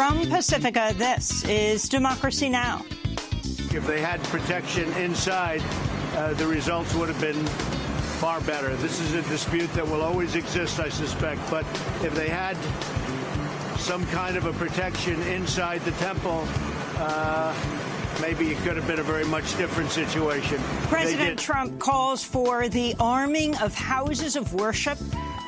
From Pacifica, this is Democracy Now! If they had protection inside, the results would have been far better. This is a dispute that will always exist, I suspect. But if they had some kind of a protection inside the temple, maybe it could have been a very much different situation. President Trump calls for the arming of houses of worship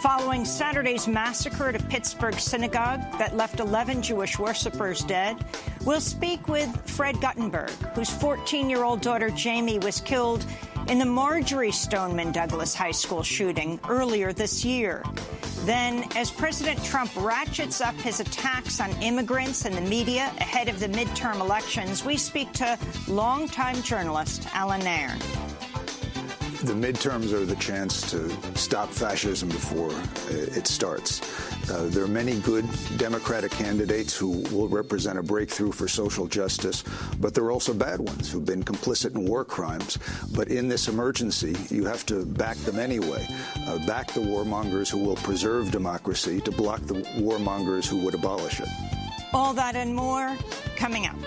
following Saturday's massacre at a Pittsburgh synagogue that left 11 Jewish worshippers dead. We'll speak with Fred Guttenberg, whose 14-year-old daughter Jamie was killed in the Marjorie Stoneman Douglas High School shooting earlier this year. Then, as President Trump ratchets up his attacks on immigrants and the media ahead of the midterm elections, we speak to longtime journalist Alan Nairn. The midterms are the chance to stop fascism before it starts. There are many good Democratic candidates who will represent a breakthrough for social justice, but there are also bad ones who've been complicit in war crimes. But in this emergency, you have to back them anyway. Back the warmongers who will preserve democracy to block the warmongers who would abolish it. All that and more coming up.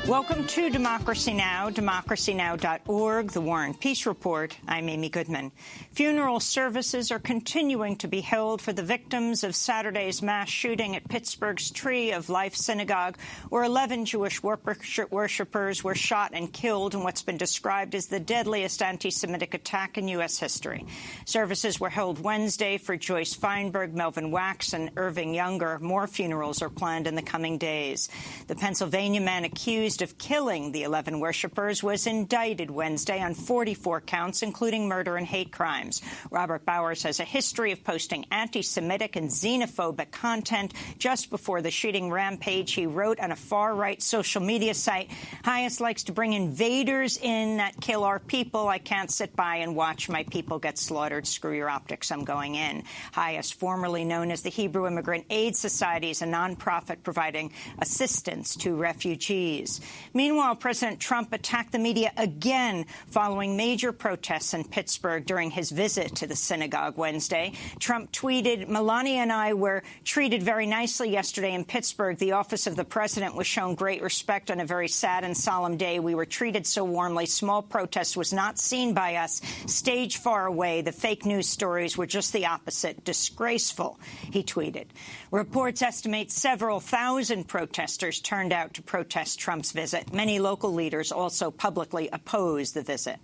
Welcome to Democracy Now!, democracynow.org, The War and Peace Report. I'm Amy Goodman. Funeral services are continuing to be held for the victims of Saturday's mass shooting at Pittsburgh's Tree of Life Synagogue, where 11 Jewish worshippers were shot and killed in what's been described as the deadliest anti-Semitic attack in U.S. history. Services were held Wednesday for Joyce Feinberg, Melvin Wax, and Irving Younger. More funerals are planned in the coming days. The Pennsylvania man accused of killing the 11 worshippers was indicted Wednesday on 44 counts, including murder and hate crimes. Robert Bowers has a history of posting anti-Semitic and xenophobic content. Just before the shooting rampage, he wrote on a far-right social media site, "Highest likes to bring invaders in that kill our people. I can't sit by and watch my people get slaughtered. Screw your optics, I'm going in." Highest, formerly known as the Hebrew Immigrant Aid Society, is a nonprofit providing assistance to refugees. Meanwhile, President Trump attacked the media again following major protests in Pittsburgh during his visit to the synagogue Wednesday. Trump tweeted, "Melania and I were treated very nicely yesterday in Pittsburgh. The office of the president was shown great respect on a very sad and solemn day. We were treated so warmly. Small protest was not seen by us. Stage far away. The fake news stories were just the opposite. Disgraceful," he tweeted. Reports estimate several thousand protesters turned out to protest Trump's visit. Many local leaders also publicly opposed the visit.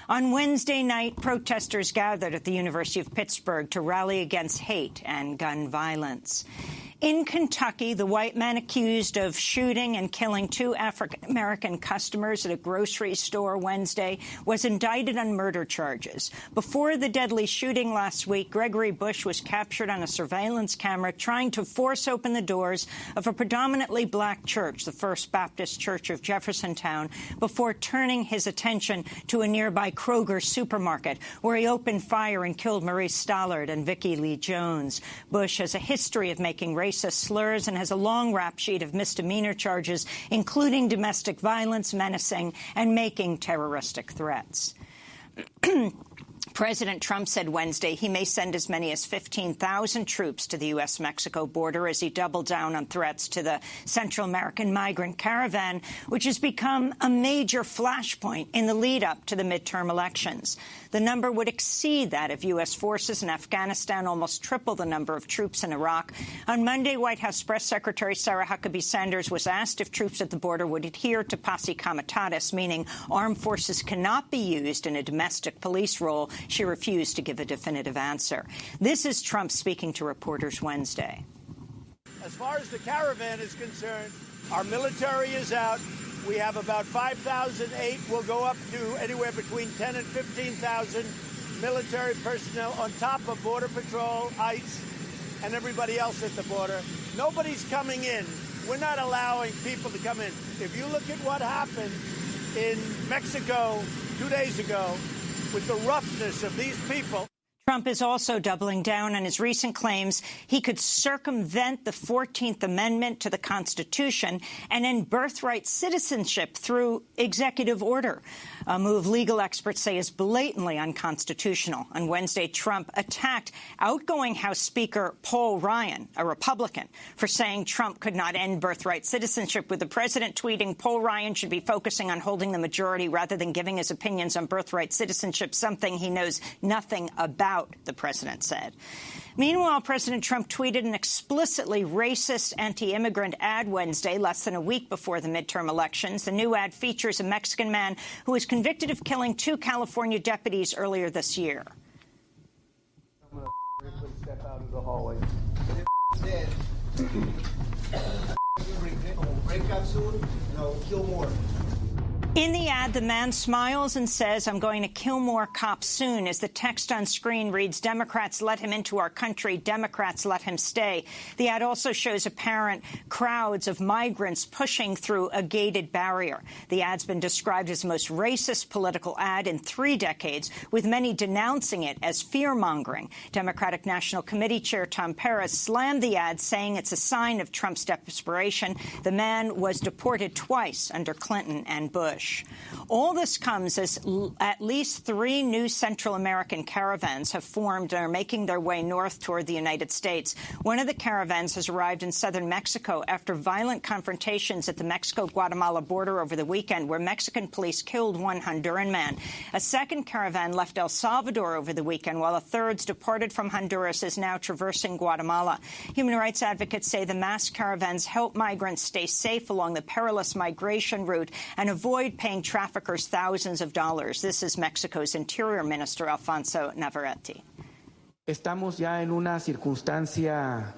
On Wednesday night, protesters gathered at the University of Pittsburgh to rally against hate and gun violence. In Kentucky, the white man accused of shooting and killing 2 African-American customers at a grocery store Wednesday was indicted on murder charges. Before the deadly shooting last week, Gregory Bush was captured on a surveillance camera trying to force open the doors of a predominantly black church, the First Baptist Church of Jeffersontown, before turning his attention to a nearby Kroger supermarket, where he opened fire and killed Maurice Stollard and Vicki Lee Jones. Bush has a history of making racist slurs and has a long rap sheet of misdemeanor charges, including domestic violence, menacing, and making terroristic threats. President Trump said Wednesday he may send as many as 15,000 troops to the U.S.-Mexico border as he doubled down on threats to the Central American migrant caravan, which has become a major flashpoint in the lead-up to the midterm elections. The number would exceed that of U.S. forces in Afghanistan, almost triple the number of troops in Iraq. On Monday, White House Press Secretary Sarah Huckabee Sanders was asked if troops at the border would adhere to posse comitatus, meaning armed forces cannot be used in a domestic police role. She refused to give a definitive answer. This is Trump speaking to reporters Wednesday. As far as the caravan is concerned, our military is out. We have about 5,008. We'll go up to anywhere between 10 and 15,000 military personnel on top of Border Patrol, ICE, and everybody else at the border. Nobody's coming in. We're not allowing people to come in. If you look at what happened in Mexico 2 days ago, with the roughness of these people. Trump is also doubling down on his recent claims he could circumvent the 14th Amendment to the Constitution and end birthright citizenship through executive order. a move legal experts say is blatantly unconstitutional. On Wednesday, Trump attacked outgoing House Speaker Paul Ryan, a Republican, for saying Trump could not end birthright citizenship, with the president tweeting Paul Ryan should be focusing on holding the majority rather than giving his opinions on birthright citizenship, something he knows nothing about, the president said. Meanwhile, President Trump tweeted an explicitly racist anti-immigrant ad Wednesday, less than a week before the midterm elections. The new ad features a Mexican man who was convicted of killing 2 California deputies earlier this year. I'm going to step out of the hallway. Dead. Break up soon, no, kill more. In the ad, the man smiles and says, "I'm going to kill more cops soon." As the text on screen reads, "Democrats let him into our country. Democrats let him stay." The ad also shows apparent crowds of migrants pushing through a gated barrier. The ad's been described as the most racist political ad in 3 decades, with many denouncing it as fear-mongering. Democratic National Committee Chair Tom Perez slammed the ad, saying it's a sign of Trump's desperation. The man was deported twice under Clinton and Bush. All this comes as at least 3 new Central American caravans have formed and are making their way north toward the United States. One of the caravans has arrived in southern Mexico after violent confrontations at the Mexico-Guatemala border over the weekend, where Mexican police killed 1 Honduran man. A second caravan left El Salvador over the weekend, while a third departed from Honduras is now traversing Guatemala. Human rights advocates say the mass caravans help migrants stay safe along the perilous migration route and avoid paying traffickers thousands of dollars. This is Mexico's Interior Minister, Alfonso Navarrete. Estamos ya en una circunstancia.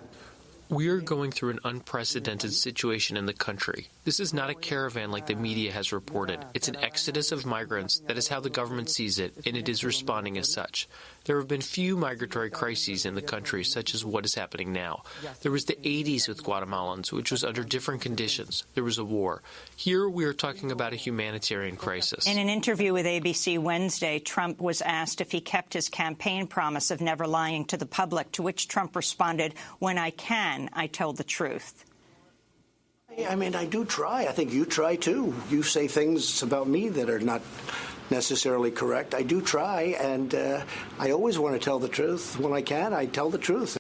We are going through an unprecedented situation in the country. This is not a caravan like the media has reported. It's an exodus of migrants. That is how the government sees it, and it is responding as such. There have been few migratory crises in the country, such as what is happening now. There was the 80s with Guatemalans, which was under different conditions. There was a war. Here, we are talking about a humanitarian crisis. In an interview with ABC Wednesday, Trump was asked if he kept his campaign promise of never lying to the public, to which Trump responded, "When I can, I tell the truth." I mean, I do try. I think you try, too. You say things about me that are not necessarily correct. I do try, and I always want to tell the truth. When I can, I tell the truth.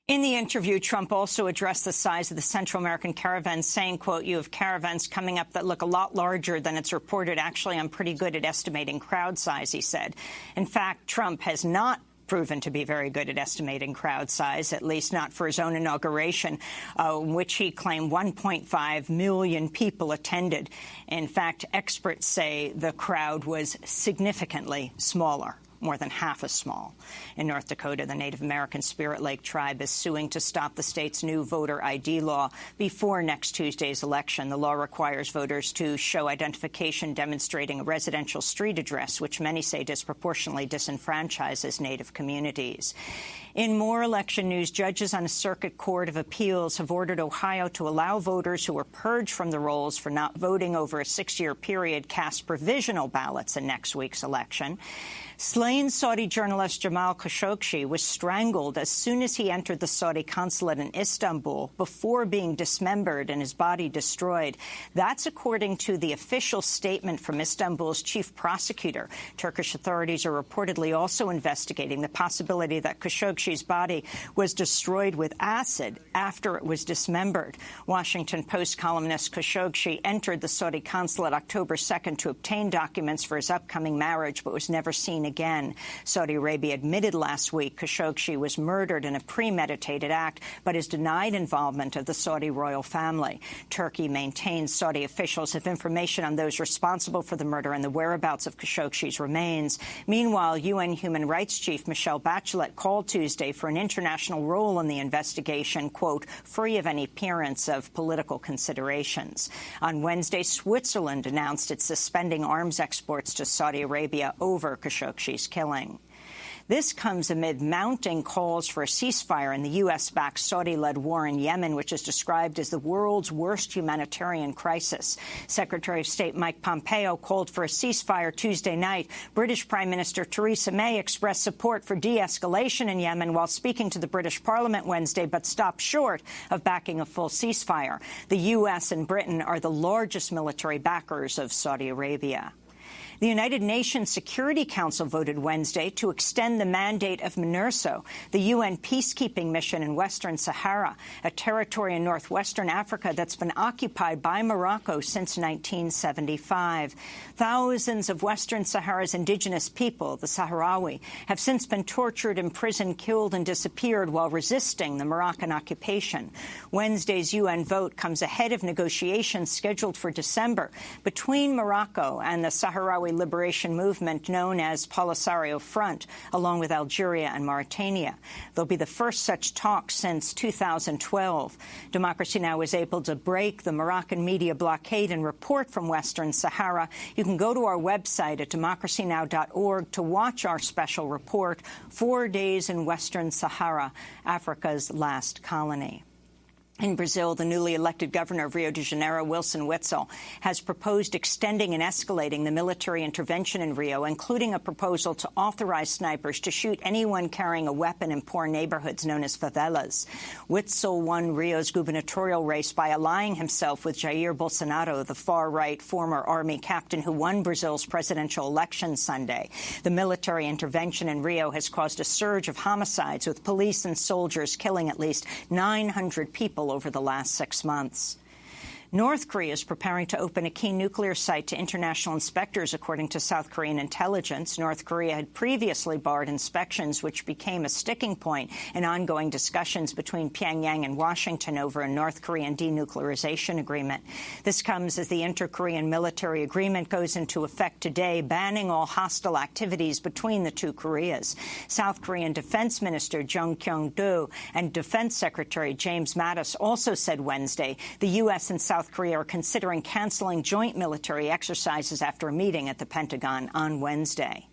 In the interview, Trump also addressed the size of the Central American caravans, saying, quote, "You have caravans coming up that look a lot larger than it's reported. Actually, I'm pretty good at estimating crowd size," he said. In fact, Trump has not proven to be very good at estimating crowd size, at least not for his own inauguration, which he claimed 1.5 million people attended. In fact, experts say the crowd was significantly smaller, more than half as small. In North Dakota, the Native American Spirit Lake tribe is suing to stop the state's new voter ID law before next Tuesday's election. The law requires voters to show identification demonstrating a residential street address, which many say disproportionately disenfranchises Native communities. In more election news, judges on a circuit court of appeals have ordered Ohio to allow voters who were purged from the rolls for not voting over a 6-year period cast provisional ballots in next week's election. Slain Saudi journalist Jamal Khashoggi was strangled as soon as he entered the Saudi consulate in Istanbul before being dismembered and his body destroyed. That's according to the official statement from Istanbul's chief prosecutor. Turkish authorities are reportedly also investigating the possibility that Khashoggi's body was destroyed with acid after it was dismembered. Washington Post columnist Khashoggi entered the Saudi consulate October 2nd to obtain documents for his upcoming marriage, but was never seen again. Saudi Arabia admitted last week Khashoggi was murdered in a premeditated act, but has denied involvement of the Saudi royal family. Turkey maintains Saudi officials have information on those responsible for the murder and the whereabouts of Khashoggi's remains. Meanwhile, UN Human Rights Chief Michelle Bachelet called Tuesday for an international role in the investigation, quote, free of any appearance of political considerations. On Wednesday, Switzerland announced it's suspending arms exports to Saudi Arabia over Khashoggi's killing. This comes amid mounting calls for a ceasefire in the U.S.-backed Saudi-led war in Yemen, which is described as the world's worst humanitarian crisis. Secretary of State Mike Pompeo called for a ceasefire Tuesday night. British Prime Minister Theresa May expressed support for de-escalation in Yemen while speaking to the British Parliament Wednesday, but stopped short of backing a full ceasefire. The U.S. and Britain are the largest military backers of Saudi Arabia. The United Nations Security Council voted Wednesday to extend the mandate of MINURSO, the UN peacekeeping mission in Western Sahara, a territory in northwestern Africa that's been occupied by Morocco since 1975. Thousands of Western Sahara's indigenous people, the Sahrawi, have since been tortured, imprisoned, killed and disappeared while resisting the Moroccan occupation. Wednesday's UN vote comes ahead of negotiations scheduled for December between Morocco and the Sahrawi Liberation Movement known as Polisario Front, along with Algeria and Mauritania. They'll be the first such talks since 2012. Democracy Now! Was able to break the Moroccan media blockade and report from Western Sahara. You can go to our website at democracynow.org to watch our special report, 4 Days in Western Sahara, Africa's Last Colony. In Brazil, the newly elected governor of Rio de Janeiro, Wilson Witzel, has proposed extending and escalating the military intervention in Rio, including a proposal to authorize snipers to shoot anyone carrying a weapon in poor neighborhoods known as favelas. Witzel won Rio's gubernatorial race by allying himself with Jair Bolsonaro, the far-right former army captain who won Brazil's presidential election Sunday. The military intervention in Rio has caused a surge of homicides, with police and soldiers killing at least 900 people over the last 6 months. North Korea is preparing to open a key nuclear site to international inspectors, according to South Korean intelligence. North Korea had previously barred inspections, which became a sticking point in ongoing discussions between Pyongyang and Washington over a North Korean denuclearization agreement. This comes as the inter-Korean military agreement goes into effect today, banning all hostile activities between the two Koreas. South Korean Defense Minister Jung Kyung-do and Defense Secretary James Mattis also said Wednesday the U.S. and South Korea are considering canceling joint military exercises after a meeting at the Pentagon on Wednesday.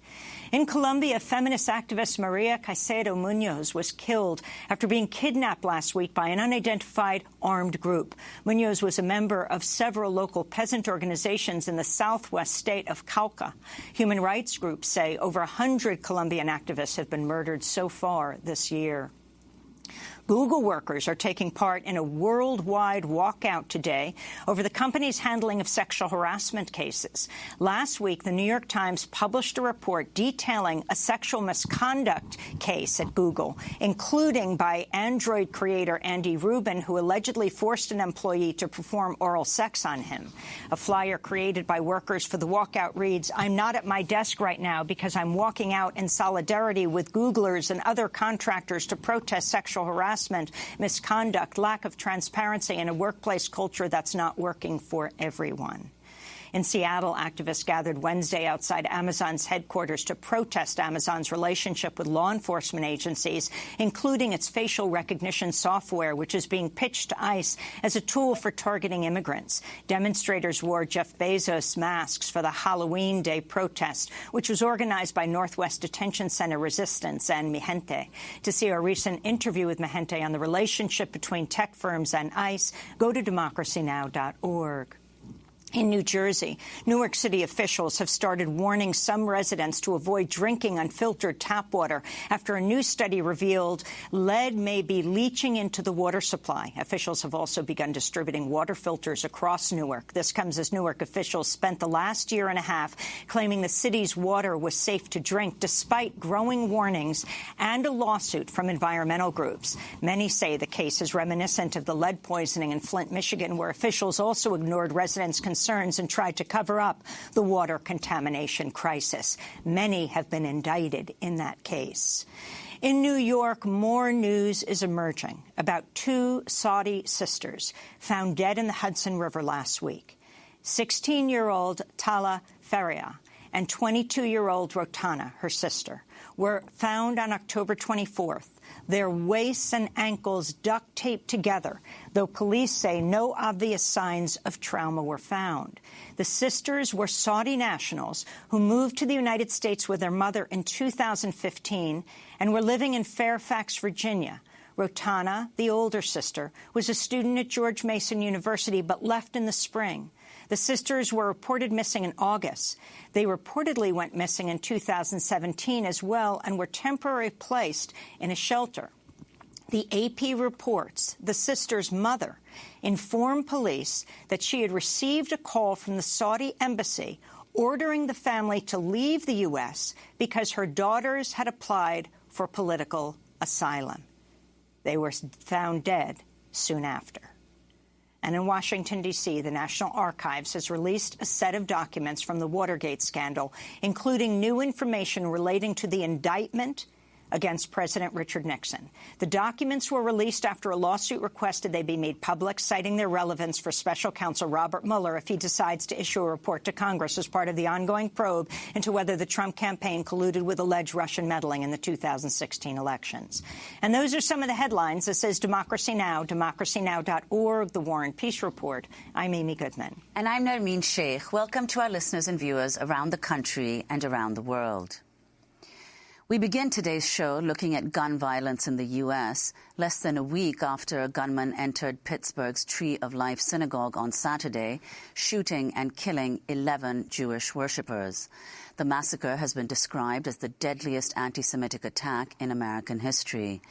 In Colombia, feminist activist Maria Caicedo Munoz was killed after being kidnapped last week by an unidentified armed group. Munoz was a member of several local peasant organizations in the southwest state of Cauca. Human rights groups say over 100 Colombian activists have been murdered so far this year. Google workers are taking part in a worldwide walkout today over the company's handling of sexual harassment cases. Last week, the New York Times published a report detailing a sexual misconduct case at Google, including by Android creator Andy Rubin, who allegedly forced an employee to perform oral sex on him. A flyer created by workers for the walkout reads, "I'm not at my desk right now because I'm walking out in solidarity with Googlers and other contractors to protest sexual harassment, misconduct, lack of transparency, and a workplace culture that's not working for everyone." In Seattle, activists gathered Wednesday outside Amazon's headquarters to protest Amazon's relationship with law enforcement agencies, including its facial recognition software, which is being pitched to ICE as a tool for targeting immigrants. Demonstrators wore Jeff Bezos masks for the Halloween Day protest, which was organized by Northwest Detention Center Resistance and Mi Gente. To see our recent interview with Mi Gente on the relationship between tech firms and ICE, go to democracynow.org. In New Jersey, Newark City officials have started warning some residents to avoid drinking unfiltered tap water after a new study revealed lead may be leaching into the water supply. Officials have also begun distributing water filters across Newark. This comes as Newark officials spent the last year and a half claiming the city's water was safe to drink, despite growing warnings and a lawsuit from environmental groups. Many say the case is reminiscent of the lead poisoning in Flint, Michigan, where officials also ignored residents' concerns and tried to cover up the water contamination crisis. Many have been indicted in that case. In New York, more news is emerging about two Saudi sisters found dead in the Hudson River last week. 16-year-old Tala Faria and 22-year-old Rotana, her sister, were found on October 24th, their waists and ankles duct taped together, though police say no obvious signs of trauma were found. The sisters were Saudi nationals who moved to the United States with their mother in 2015 and were living in Fairfax, Virginia. Rotana, the older sister, was a student at George Mason University but left in the spring. The sisters were reported missing in August. They reportedly went missing in 2017 as well and were temporarily placed in a shelter. The AP reports the sister's mother informed police that she had received a call from the Saudi embassy ordering the family to leave the U.S. because her daughters had applied for political asylum. They were found dead soon after. And in Washington, D.C., the National Archives has released a set of documents from the Watergate scandal, including new information relating to the indictment against President Richard Nixon. The documents were released after a lawsuit requested they be made public, citing their relevance for Special Counsel Robert Mueller if he decides to issue a report to Congress as part of the ongoing probe into whether the Trump campaign colluded with alleged Russian meddling in the 2016 elections. And those are some of the headlines. This is Democracy Now!, democracynow.org, The War and Peace Report. I'm Amy Goodman. And I'm Nermeen Sheikh. Welcome to our listeners and viewers around the country and around the world. We begin today's show looking at gun violence in the U.S. less than a week after a gunman entered Pittsburgh's Tree of Life synagogue on Saturday, shooting and killing 11 Jewish worshippers. The massacre has been described as the deadliest anti-Semitic attack in American history.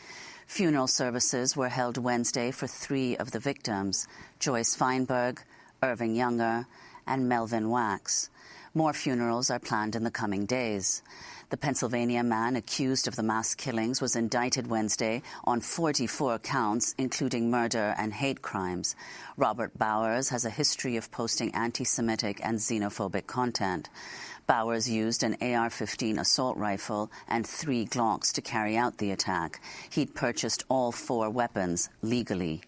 Funeral services were held Wednesday for 3 of the victims, Joyce Feinberg, Irving Younger, and Melvin Wax. More funerals are planned in the coming days. The Pennsylvania man accused of the mass killings was indicted Wednesday on 44 counts, including murder and hate crimes. Robert Bowers has a history of posting anti-Semitic and xenophobic content. Bowers used an AR-15 assault rifle and 3 Glocks to carry out the attack. He'd purchased all 4 weapons legally.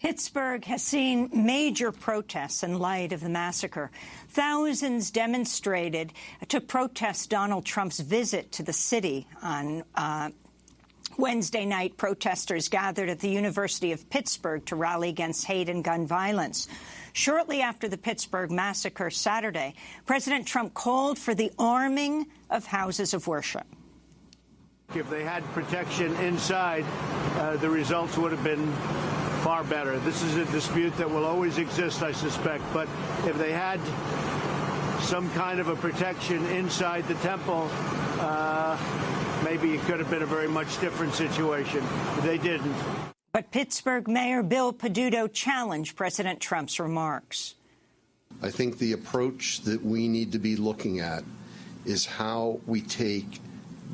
Pittsburgh has seen major protests in light of the massacre. Thousands demonstrated to protest Donald Trump's visit to the city on Wednesday night. Protesters gathered at the University of Pittsburgh to rally against hate and gun violence. Shortly after the Pittsburgh massacre Saturday, President Trump called for the arming of houses of worship. If they had protection inside, the results would have been far better. This is a dispute that will always exist, I suspect, but if they had some kind of a protection inside the temple, maybe it could have been a very much different situation. They didn't. But Pittsburgh Mayor Bill Peduto challenged President Trump's remarks. I think the approach that we need to be looking at is how we take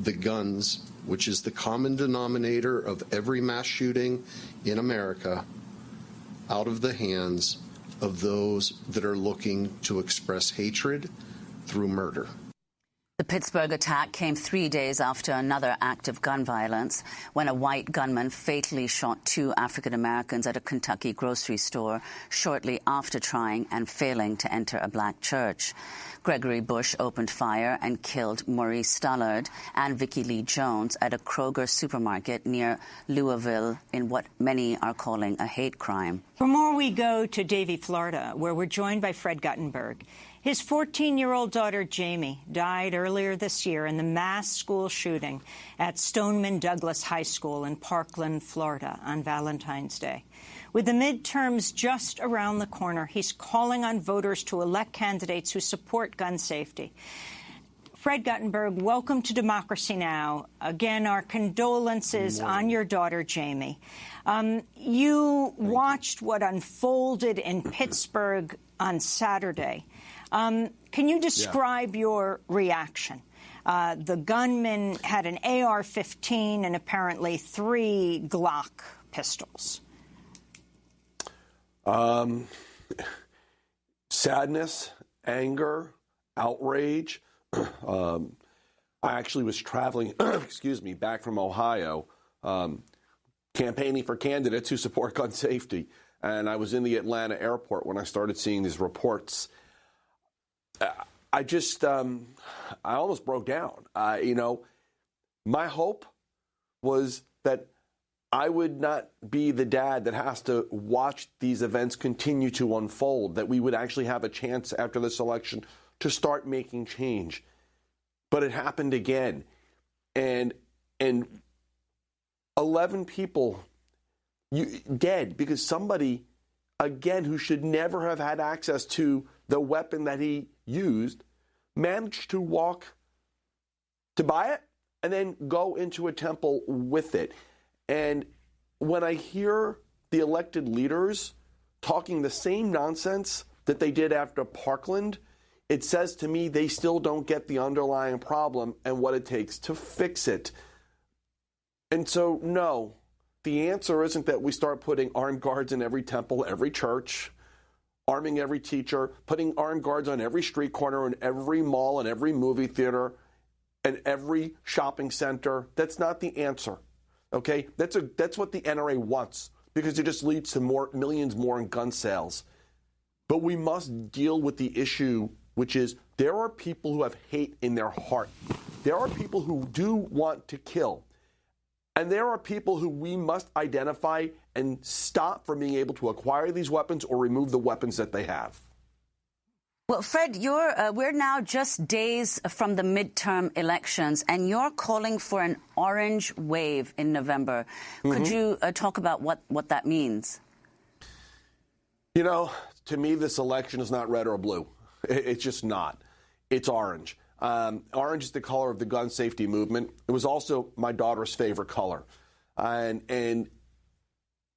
the guns, which is the common denominator of every mass shooting in America, out of the hands of those that are looking to express hatred through murder. The Pittsburgh attack came 3 days after another act of gun violence when a white gunman fatally shot 2 African Americans at a Kentucky grocery store shortly after trying and failing to enter a black church. Gregory Bush opened fire and killed Maurice Stallard and Vicki Lee Jones at a Kroger supermarket near Louisville in what many are calling a hate crime. For more, we go to Davie, Florida, where we're joined by Fred Guttenberg. His 14-year-old daughter, Jamie, died earlier this year in the mass school shooting at Stoneman Douglas High School in Parkland, Florida, on Valentine's Day. With the midterms just around the corner, he's calling on voters to elect candidates who support gun safety. Fred Guttenberg, welcome to Democracy Now! Again, our condolences on your daughter, Jamie. You watched what unfolded in Pittsburgh on Saturday. Can you describe your reaction? The gunman had an AR-15 and apparently 3 Glock pistols. Sadness, anger, outrage. I actually was traveling, back from Ohio, campaigning for candidates who support gun safety. And I was in the Atlanta airport when I started seeing these reports. I almost broke down. My hope was that I would not be the dad that has to watch these events continue to unfold, that we would actually have a chance after this election to start making change. But it happened again. And 11 people dead because somebody, again, who should never have had access to the weapon that he used, managed to walk to buy it and then go into a temple with it. And when I hear the elected leaders talking the same nonsense that they did after Parkland, it says to me they still don't get the underlying problem and what it takes to fix it. And so, no, the answer isn't that we start putting armed guards in every temple, every church, arming every teacher, putting armed guards on every street corner and every mall and every movie theater and every shopping center. That's not the answer, okay? That's what the NRA wants, because it just leads to millions more in gun sales. But we must deal with the issue, which is there are people who have hate in their heart. There are people who do want to kill. And there are people who we must identify and stop from being able to acquire these weapons or remove the weapons that they have. Well, Fred, we're now just days from the midterm elections, and you're calling for an orange wave in November. Could you talk about what that means? You know, to me, this election is not red or blue. It's just not. It's orange. Orange is the color of the gun safety movement. It was also my daughter's favorite color. And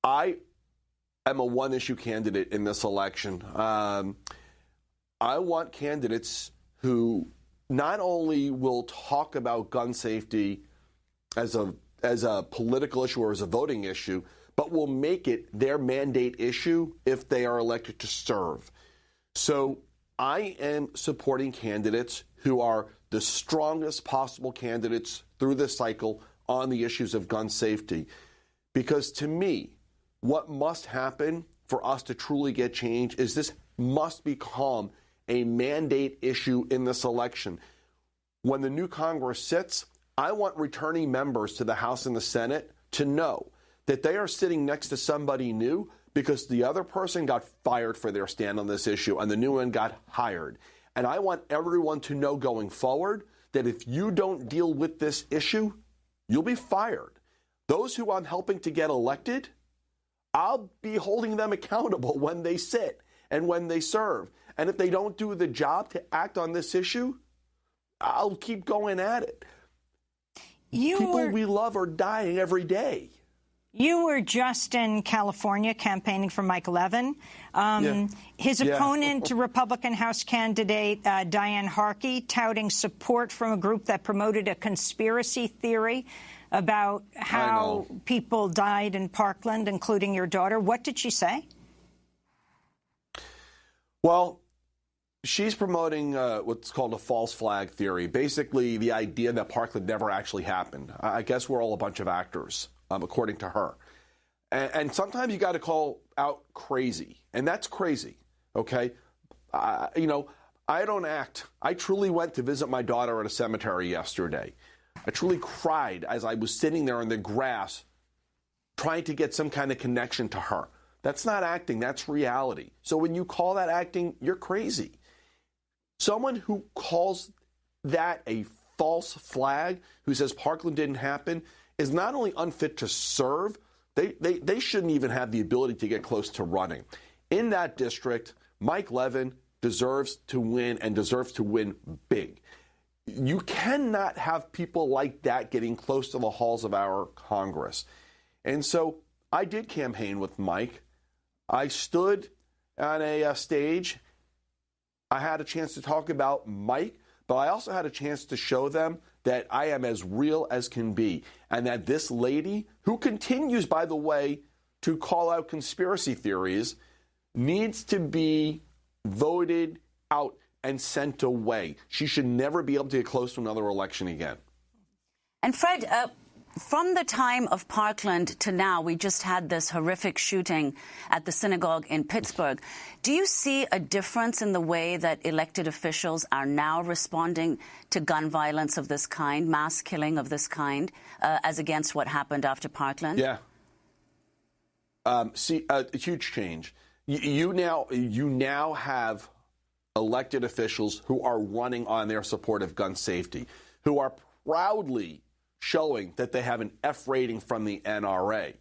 I am a one-issue candidate in this election. I want candidates who not only will talk about gun safety as a political issue or as a voting issue, but will make it their mandate issue if they are elected to serve. So I am supporting candidates who are the strongest possible candidates through this cycle on the issues of gun safety. Because to me, what must happen for us to truly get change is this must become a mandate issue in this election. When the new Congress sits, I want returning members to the House and the Senate to know that they are sitting next to somebody new because the other person got fired for their stand on this issue and the new one got hired. And I want everyone to know going forward that if you don't deal with this issue, you'll be fired. Those who I'm helping to get elected, I'll be holding them accountable when they sit and when they serve. And if they don't do the job to act on this issue, I'll keep going at it. People we love are dying every day. You were just in California campaigning for Mike Levin. His opponent, Republican House candidate Diane Harkey, touting support from a group that promoted a conspiracy theory about how people died in Parkland, including your daughter. What did she say? Well, she's promoting what's called a false flag theory, basically the idea that Parkland never actually happened. I guess we're all a bunch of actors, according to her. And sometimes you got to call out crazy, and that's crazy, okay? I don't act. I truly went to visit my daughter at a cemetery yesterday. I truly cried as I was sitting there in the grass trying to get some kind of connection to her. That's not acting, that's reality. So when you call that acting, you're crazy. Someone who calls that a false flag, who says Parkland didn't happen, is not only unfit to serve, they shouldn't even have the ability to get close to running. In that district, Mike Levin deserves to win and deserves to win big. You cannot have people like that getting close to the halls of our Congress. And so I did campaign with Mike. I stood on a stage. I had a chance to talk about Mike, but I also had a chance to show them that I am as real as can be, and that this lady, who continues, by the way, to call out conspiracy theories, needs to be voted out and sent away. She should never be able to get close to another election again. And Fred, from the time of Parkland to now, we just had this horrific shooting at the synagogue in Pittsburgh. Do you see a difference in the way that elected officials are now responding to gun violence of this kind, mass killing of this kind, as against what happened after Parkland? Yeah. See, a huge change. You now have elected officials who are running on their support of gun safety, who are proudly showing that they have an F rating from the NRA.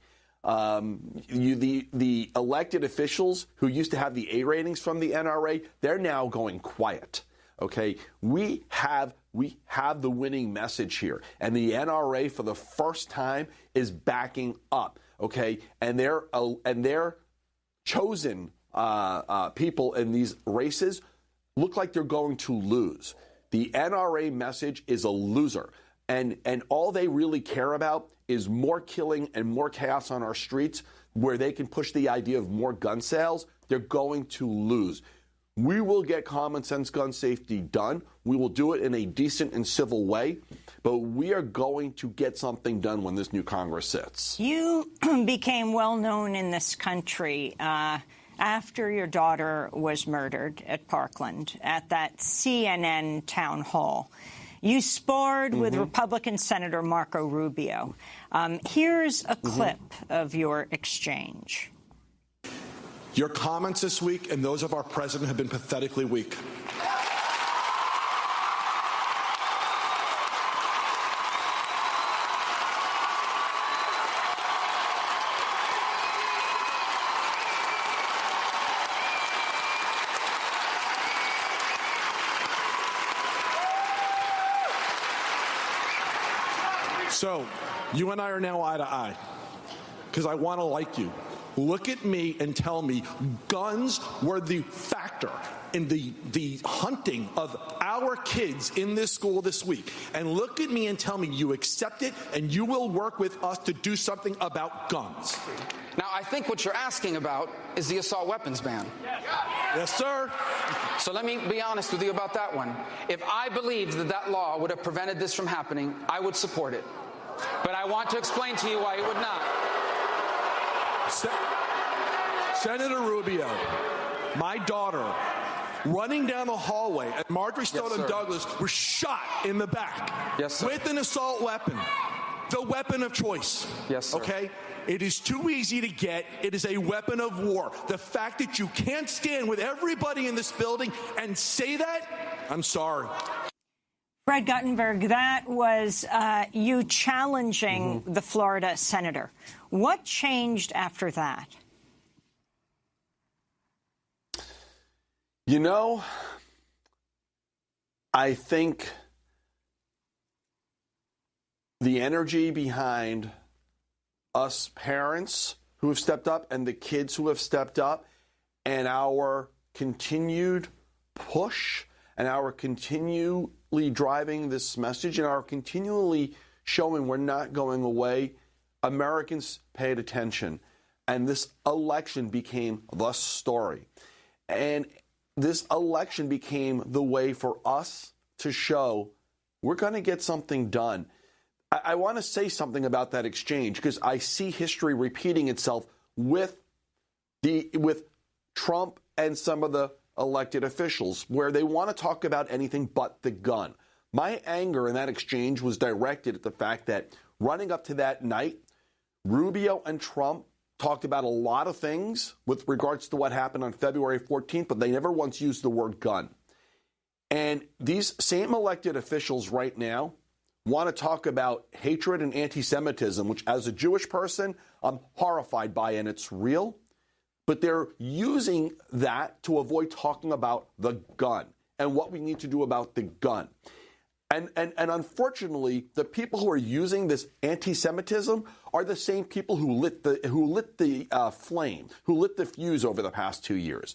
The elected officials who used to have the A ratings from the NRA, they're now going quiet. Okay, we have the winning message here, and the NRA for the first time is backing up. Okay, and their chosen people in these races look like they're going to lose. The NRA message is a loser. And all they really care about is more killing and more chaos on our streets, where they can push the idea of more gun sales. They're going to lose. We will get common sense gun safety done. We will do it in a decent and civil way, but we are going to get something done when this new Congress sits. You became well known in this country after your daughter was murdered at Parkland at that CNN town hall. You sparred with Republican Senator Marco Rubio. Here's a clip of your exchange. Your comments this week and those of our president have been pathetically weak. So, you and I are now eye to eye, because I want to like you. Look at me and tell me guns were the factor in the hunting of our kids in this school this week. And look at me and tell me you accept it and you will work with us to do something about guns. Now, I think what you're asking about is the assault weapons ban. Yes, sir. So let me be honest with you about that one. If I believed that that law would have prevented this from happening, I would support it. But I want to explain to you why it would not. Senator Rubio, my daughter, running down the hallway at Marjorie Stoneman Douglas, was shot in the back with an assault weapon, the weapon of choice. Yes, sir. Okay? It is too easy to get. It is a weapon of war. The fact that you can't stand with everybody in this building and say that, I'm sorry. Fred Guttenberg, that was you challenging the Florida senator. What changed after that? You know, I think the energy behind us parents who have stepped up and the kids who have stepped up and our continued push and our continually driving this message and our continually showing we're not going away, Americans paid attention. And this election became the story. And this election became the way for us to show we're going to get something done. I want to say something about that exchange because I see history repeating itself with Trump and some of the elected officials where they want to talk about anything but the gun. My anger in that exchange was directed at the fact that running up to that night, Rubio and Trump talked about a lot of things with regards to what happened on February 14th, but they never once used the word gun. And these same elected officials right now want to talk about hatred and anti-Semitism, which as a Jewish person, I'm horrified by, and it's real. But they're using that to avoid talking about the gun and what we need to do about the gun. And unfortunately, the people who are using this anti-Semitism are the same people who lit the flame, who lit the fuse over the past 2 years.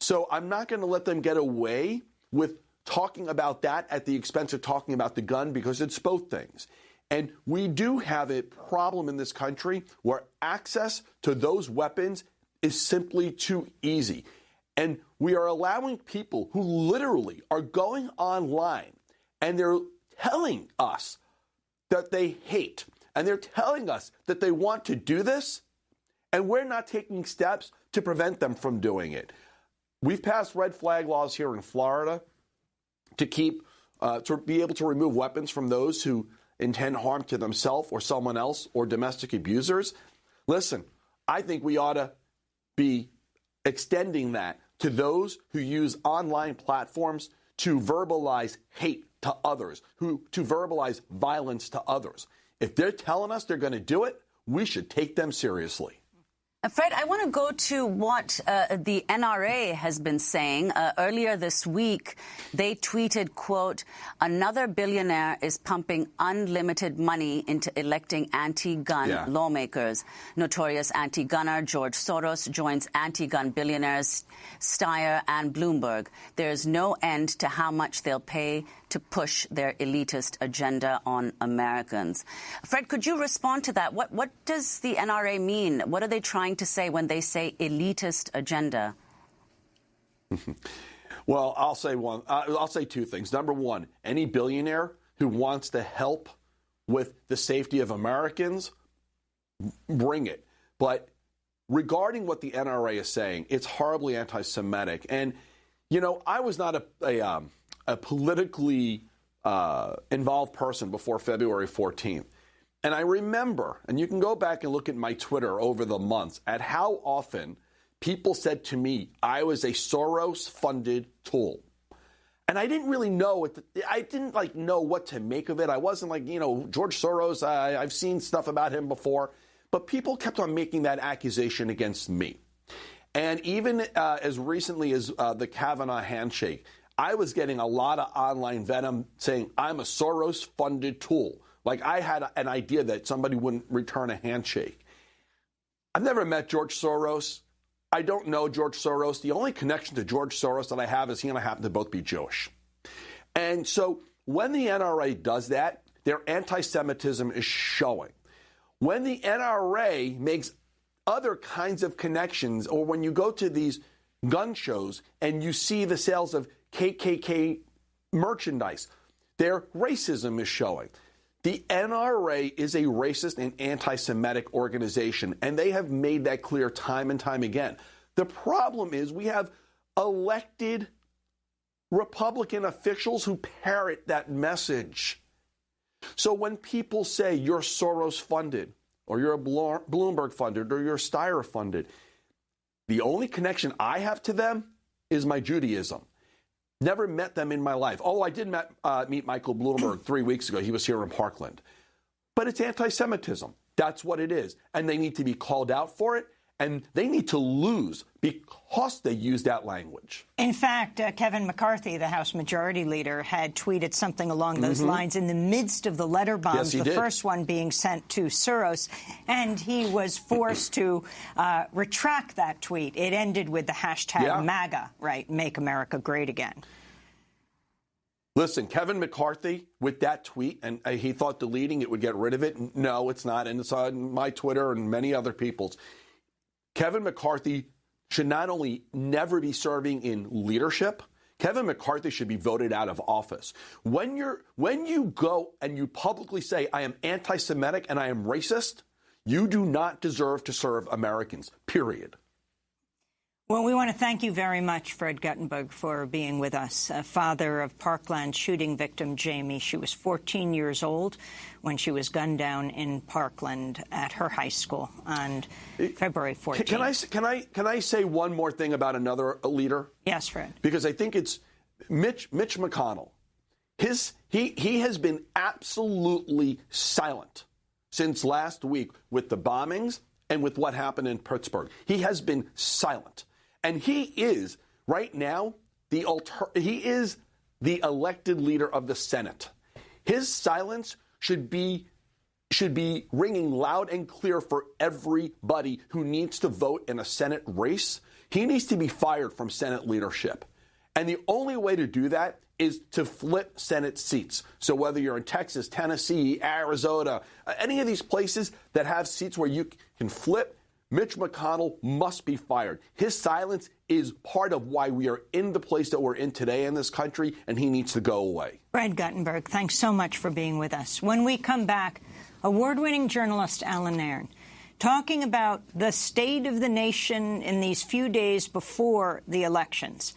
So I'm not going to let them get away with talking about that at the expense of talking about the gun because it's both things. And we do have a problem in this country where access to those weapons is simply too easy. And we are allowing people who literally are going online and they're telling us that they hate, and they're telling us that they want to do this, and we're not taking steps to prevent them from doing it. We've passed red flag laws here in Florida to be able to remove weapons from those who intend harm to themselves or someone else or domestic abusers. Listen, I think we ought to be extending that to those who use online platforms to verbalize hate to others, to verbalize violence to others. If they're telling us they're going to do it, we should take them seriously. Fred, I want to go to what the NRA has been saying. Earlier this week, they tweeted, quote, "Another billionaire is pumping unlimited money into electing anti-gun lawmakers. Notorious anti-gunner George Soros joins anti-gun billionaires Steyer and Bloomberg. There's no end to how much they'll pay to push their elitist agenda on Americans." Fred, could you respond to that? What does the NRA mean? What are they trying to say when they say elitist agenda? Well, I'll say two things. Number one, any billionaire who wants to help with the safety of Americans, bring it. But regarding what the NRA is saying, it's horribly anti-Semitic. And, you know, I was not a politically involved person before February 14th. And I remember, and you can go back and look at my Twitter over the months, at how often people said to me I was a Soros-funded tool. And I didn't really know know what to make of it. I wasn't like, you know, George Soros, I've seen stuff about him before. But people kept on making that accusation against me. And even as recently as the Kavanaugh handshake, I was getting a lot of online venom saying I'm a Soros-funded tool. Like I had an idea that somebody wouldn't return a handshake. I've never met George Soros. I don't know George Soros. The only connection to George Soros that I have is he and I happen to both be Jewish. And so when the NRA does that, their anti-Semitism is showing. When the NRA makes other kinds of connections, or when you go to these gun shows and you see the sales of KKK merchandise, their racism is showing. The NRA is a racist and anti-Semitic organization, and they have made that clear time and time again. The problem is we have elected Republican officials who parrot that message. So when people say you're Soros-funded, or you're a Bloomberg-funded, or you're Steyer-funded, the only connection I have to them is my Judaism. Never met them in my life. Oh, I did meet Michael Bloomberg 3 weeks ago. He was here in Parkland. But it's anti-Semitism. That's what it is. And they need to be called out for it. And they need to lose because they use that language. In fact, Kevin McCarthy, the House Majority Leader, had tweeted something along those lines in the midst of the letter bombs, the first one being sent to Soros, and he was forced to retract that tweet. It ended with the hashtag MAGA, right, Make America Great Again. Listen, Kevin McCarthy, with that tweet, and he thought deleting it would get rid of it. No, it's not. And it's on my Twitter and many other people's. Kevin McCarthy should not only never be serving in leadership, Kevin McCarthy should be voted out of office. When you go and you publicly say, I am anti-Semitic and I am racist, you do not deserve to serve Americans, period. Well, we want to thank you very much, Fred Guttenberg, for being with us. Father of Parkland shooting victim Jamie. She was 14 years old when she was gunned down in Parkland at her high school on February 14th. Can I say one more thing about another leader? Yes, Fred. Because I think it's Mitch McConnell. He has been absolutely silent since last week with the bombings and with what happened in Pittsburgh. He has been silent. And he is, right now, he is the elected leader of the Senate. His silence should be ringing loud and clear for everybody who needs to vote in a Senate race. He needs to be fired from Senate leadership. And the only way to do that is to flip Senate seats. So whether you're in Texas, Tennessee, Arizona, any of these places that have seats where you can flip, Mitch McConnell must be fired. His silence is part of why we are in the place that we're in today in this country, and he needs to go away. Fred Guttenberg, thanks so much for being with us. When we come back, award-winning journalist Alan Nairn talking about the state of the nation in these few days before the elections,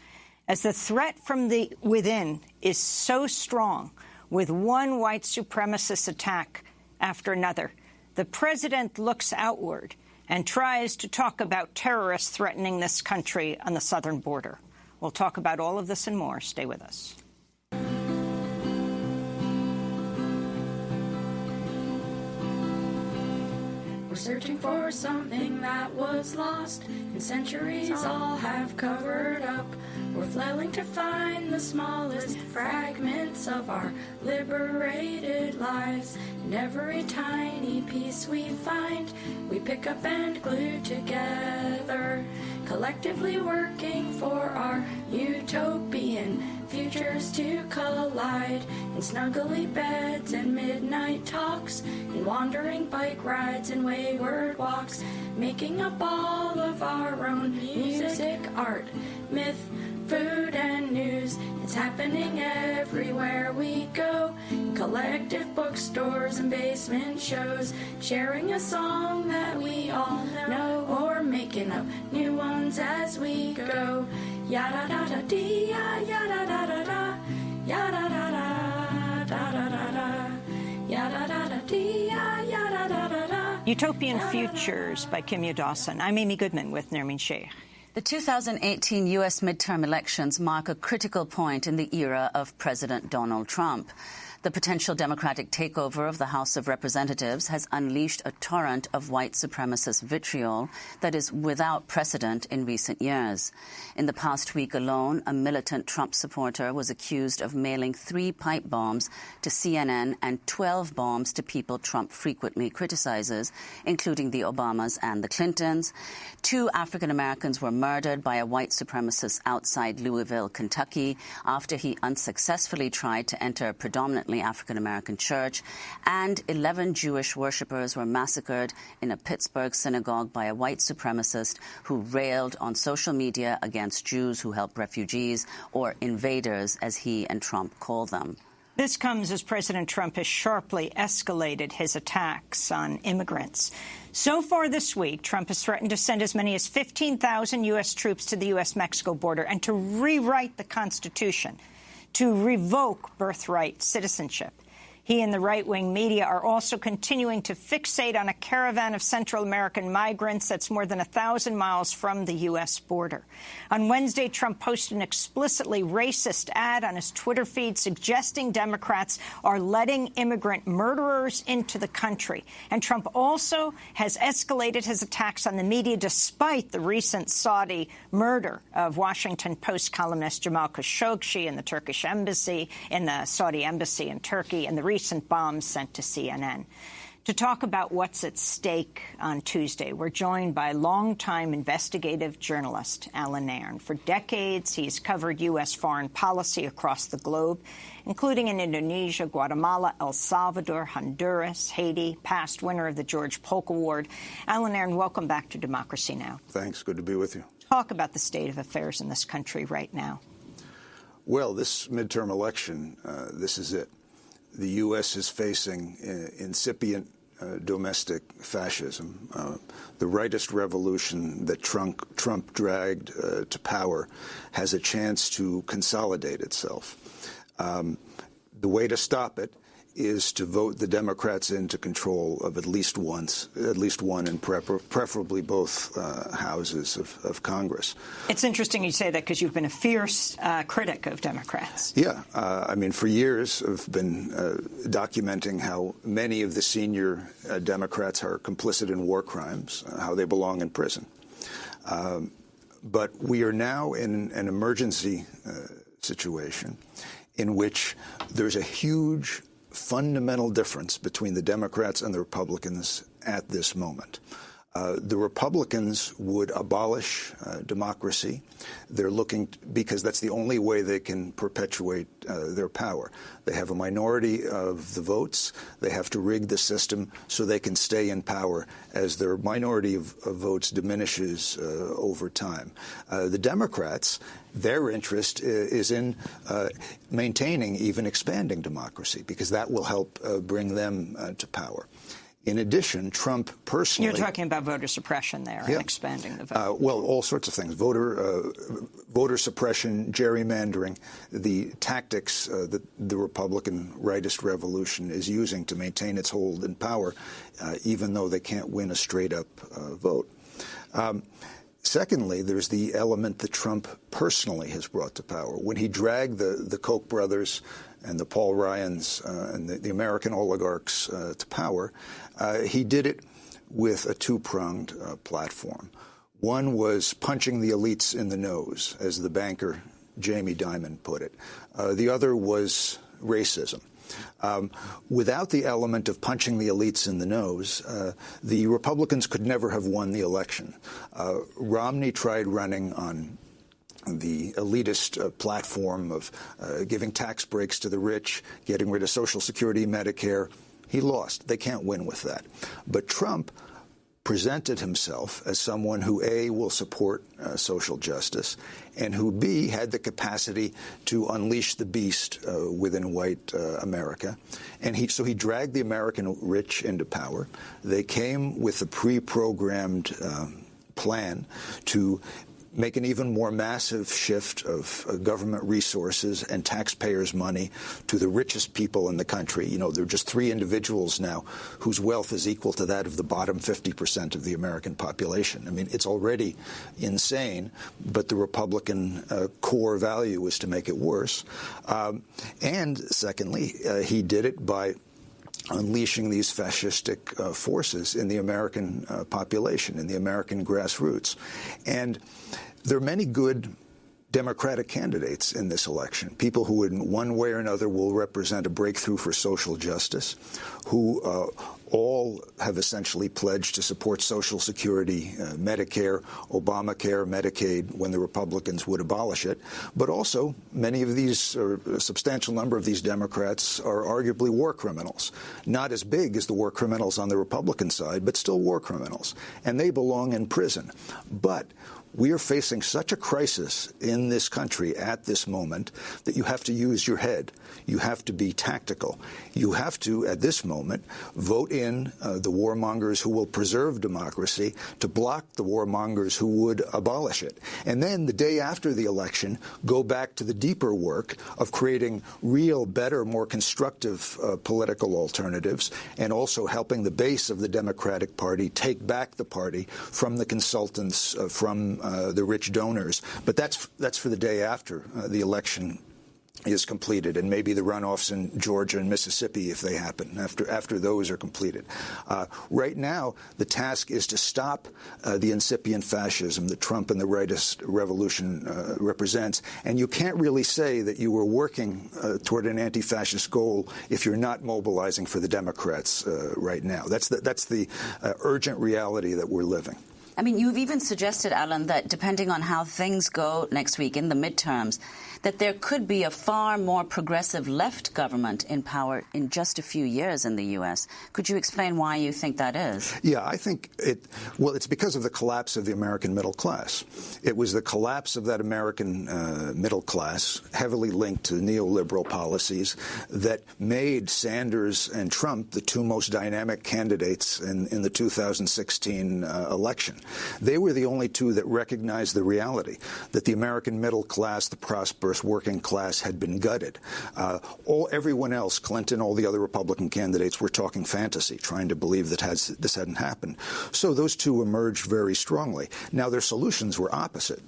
as the threat from the within is so strong, with one white supremacist attack after another. The president looks outward and tries to talk about terrorists threatening this country on the southern border. We'll talk about all of this and more. Stay with us. We're searching for something that was lost, and centuries all have covered up. We're flailing to find the smallest fragments of our liberated lives. And every tiny piece we find, we pick up and glue together, collectively working for our utopian futures to collide. In snuggly beds and midnight talks, in wandering bike rides and wayward walks, making up all of our own music, art, myth, food, and news. It's happening everywhere we go, in collective bookstores and basement shows, sharing a song that we all know, or making up new ones as we go. Yada da da dee, yada da da da, yada da da da da da da, yada da da dee, yada da da da. Utopian Futures by Kimya Dawson. I'm Amy Goodman with Nermeen Sheikh. The 2018 U.S. midterm elections mark a critical point in the era of President Donald Trump. The potential Democratic takeover of the House of Representatives has unleashed a torrent of white supremacist vitriol that is without precedent in recent years. In the past week alone, a militant Trump supporter was accused of mailing 3 pipe bombs to CNN and 12 bombs to people Trump frequently criticizes, including the Obamas and the Clintons. 2 African Americans were murdered by a white supremacist outside Louisville, Kentucky, after he unsuccessfully tried to enter a predominantly African-American church, and 11 Jewish worshippers were massacred in a Pittsburgh synagogue by a white supremacist who railed on social media against Jews who help refugees, or invaders, as he and Trump call them. This comes as President Trump has sharply escalated his attacks on immigrants. So far this week, Trump has threatened to send as many as 15,000 U.S. troops to the U.S.-Mexico border and to rewrite the Constitution, to revoke birthright citizenship. He and the right-wing media are also continuing to fixate on a caravan of Central American migrants that's more than 1,000 miles from the U.S. border. On Wednesday, Trump posted an explicitly racist ad on his Twitter feed suggesting Democrats are letting immigrant murderers into the country. And Trump also has escalated his attacks on the media despite the recent Saudi murder of Washington Post columnist Jamal Khashoggi in the Turkish embassy, in the Saudi embassy in Turkey, and the recent bombs sent to CNN. To talk about what's at stake on Tuesday, we're joined by longtime investigative journalist Alan Nairn. For decades, he's covered U.S. foreign policy across the globe, including in Indonesia, Guatemala, El Salvador, Honduras, Haiti, past winner of the George Polk Award. Alan Nairn, welcome back to Democracy Now! Thanks. Good to be with you. Talk about the state of affairs in this country right now. Well, this midterm election, this is it. The U.S. is facing incipient domestic fascism. The rightist revolution that Trump dragged to power has a chance to consolidate itself. The way to stop it is to vote the Democrats into control of at least one, and preferably both houses of Congress. It's interesting you say that because you've been a fierce critic of Democrats. Yeah. I mean, for years I've been documenting how many of the senior Democrats are complicit in war crimes, how they belong in prison. But we are now in an emergency situation in which there's a huge fundamental difference between the Democrats and the Republicans at this moment. The Republicans would abolish democracy. They're looking, because that's the only way they can perpetuate their power. They have a minority of the votes. They have to rig the system so they can stay in power as their minority of votes diminishes over time. The Democrats, their interest is in maintaining, even expanding democracy, because that will help bring them to power. In addition, Trump personally... You're talking about voter suppression there, and expanding the vote. Well, all sorts of things. Voter suppression, gerrymandering, the tactics that the Republican rightist revolution is using to maintain its hold in power, even though they can't win a straight-up vote. Secondly, there's the element that Trump personally has brought to power. When he dragged the Koch brothers and the Paul Ryans and the American oligarchs to power, he did it with a two-pronged platform. One was punching the elites in the nose, as the banker Jamie Dimon put it. The other was racism. Without the element of punching the elites in the nose, the Republicans could never have won the election. Romney tried running on the elitist platform of giving tax breaks to the rich, getting rid of Social Security, Medicare. He lost. They can't win with that. But Trump presented himself as someone who, A, will support social justice, and who, B, had the capacity to unleash the beast within white America. And so he dragged the American rich into power. They came with a pre-programmed plan to make an even more massive shift of government resources and taxpayers' money to the richest people in the country. You know, there are just 3 individuals now whose wealth is equal to that of the bottom 50% of the American population. I mean, it's already insane, but the Republican core value is to make it worse. And secondly, he did it by unleashing these fascistic forces in the American population, in the American grassroots. And there are many good Democratic candidates in this election, people who in one way or another will represent a breakthrough for social justice, who all have essentially pledged to support Social Security, Medicare, Obamacare, Medicaid, when the Republicans would abolish it. But also, many of these, or a substantial number of these Democrats, are arguably war criminals. Not as big as the war criminals on the Republican side, but still war criminals. And they belong in prison. But we are facing such a crisis in this country at this moment that you have to use your head. You have to be tactical. You have to, at this moment, vote in the warmongers who will preserve democracy to block the warmongers who would abolish it. And then the day after the election, go back to the deeper work of creating real, better, more constructive political alternatives, and also helping the base of the Democratic Party take back the party from the consultants, from the rich donors. But that's for the day after the election is completed, and maybe the runoffs in Georgia and Mississippi, if they happen, after those are completed. Right now, the task is to stop the incipient fascism that Trump and the rightist revolution represents. And you can't really say that you were working toward an anti-fascist goal if you're not mobilizing for the Democrats right now. That's the urgent reality that we're living. I mean, you've even suggested, Alan, that depending on how things go next week in the midterms, that there could be a far more progressive left government in power in just a few years in the U.S. Could you explain why you think that is? Yeah, I think it's because of the collapse of the American middle class. It was the collapse of that American middle class, heavily linked to neoliberal policies, that made Sanders and Trump the 2 most dynamic candidates in the 2016 election. They were the only 2 that recognized the reality that the American middle class, the prosperous working class, had been gutted. Everyone else, Clinton, all the other Republican candidates, were talking fantasy, trying to believe that this hadn't happened. So those 2 emerged very strongly. Now, their solutions were opposite.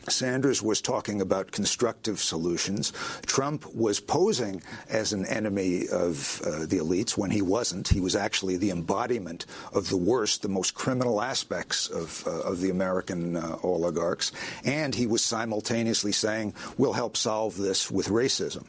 Sanders was talking about constructive solutions. Trump was posing as an enemy of the elites when he wasn't. He was actually the embodiment of the worst, the most criminal aspects of the American oligarchs. And he was simultaneously saying, we'll help solve this with racism.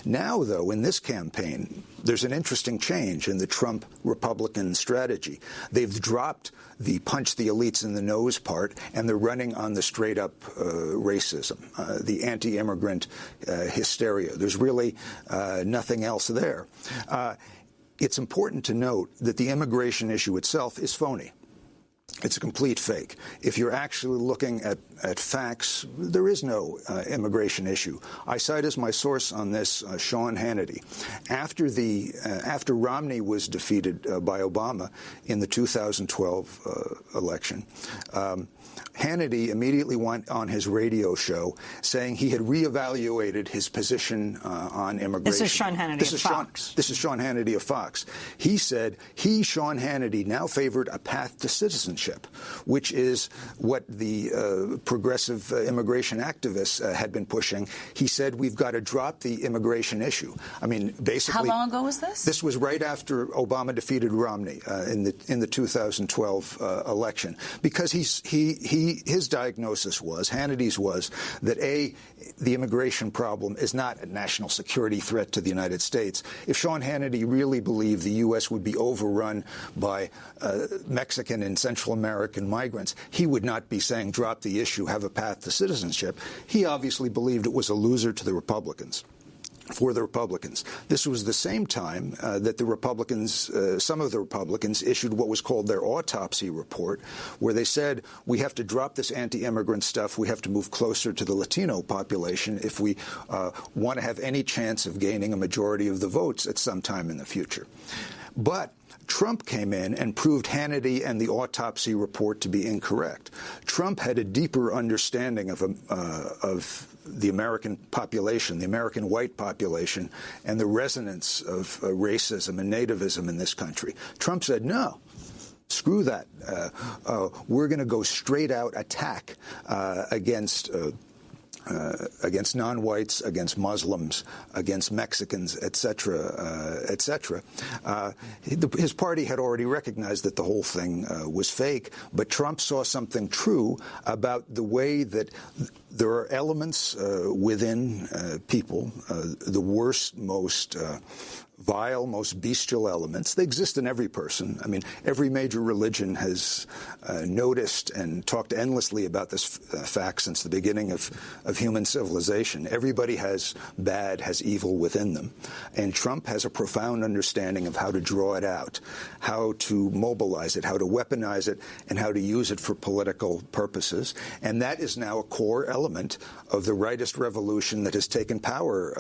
Now, though, in this campaign, there's an interesting change in the Trump Republican strategy. They've dropped the punch the elites in the nose part, and they're running on the straight-up racism, the anti-immigrant hysteria. There's really nothing else there. It's important to note that the immigration issue itself is phony. It's a complete fake. If you're actually looking at facts, there is no immigration issue. I cite as my source on this Sean Hannity. After Romney was defeated by Obama in the 2012 election, Hannity immediately went on his radio show saying he had reevaluated his position on immigration. This is Sean Hannity of Fox. This is Sean Hannity of Fox. He said Sean Hannity, now favored a path to citizenship. citizenship, which is what the progressive immigration activists had been pushing. He said, we've got to drop the immigration issue. I mean, basically... How long ago was this? This was right after Obama defeated Romney in the 2012 election, because his diagnosis was, Hannity's was, that the immigration problem is not a national security threat to the United States. If Sean Hannity really believed the U.S. would be overrun by Mexican and Central American migrants, he would not be saying drop the issue, have a path to citizenship. He obviously believed it was a loser to the Republicans. For the Republicans. This was the same time that the Republicans, some of the Republicans, issued what was called their autopsy report, where they said, we have to drop this anti-immigrant stuff. We have to move closer to the Latino population if we want to have any chance of gaining a majority of the votes at some time in the future. But Trump came in and proved Hannity and the autopsy report to be incorrect. Trump had a deeper understanding of the American population, the American white population, and the resonance of racism and nativism in this country. Trump said, no. Screw that. We're going to go straight out attack against non-whites, against Muslims, against Mexicans, et cetera, et cetera. His party had already recognized that the whole thing was fake, but Trump saw something true about the way that there are elements within people, the worst, most vile, most bestial elements. They exist in every person. I mean, every major religion has noticed and talked endlessly about this fact since the beginning of human civilization. Everybody has bad, has evil within them. And Trump has a profound understanding of how to draw it out, how to mobilize it, how to weaponize it, and how to use it for political purposes. And that is now a core element of the rightist revolution that has taken power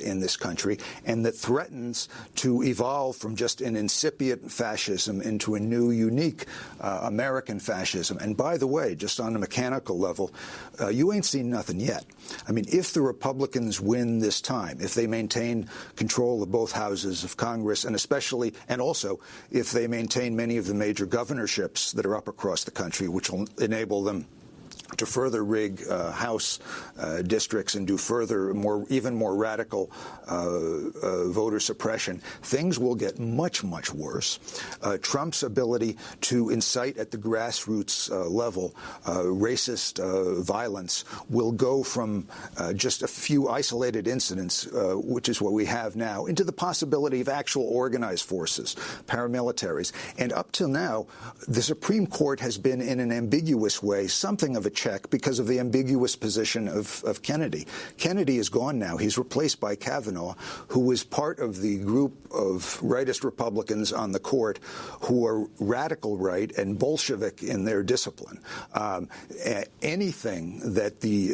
in this country and that threatens to evolve from just an incipient fascism into a new, unique American fascism. And by the way, just on a mechanical level, you ain't seen nothing yet. I mean, if the Republicans win this time, if they maintain control of both houses of Congress, and also if they maintain many of the major governorships that are up across the country, which will enable them to further rig House districts and do further, even more radical voter suppression, things will get much, much worse. Trump's ability to incite at the grassroots level racist violence will go from just a few isolated incidents, which is what we have now, into the possibility of actual organized forces, paramilitaries. And up till now, the Supreme Court has been, in an ambiguous way, something of a check because of the ambiguous position of Kennedy. Kennedy is gone now. He's replaced by Kavanaugh, who was part of the group of rightist Republicans on the court who are radical right and Bolshevik in their discipline. Anything that the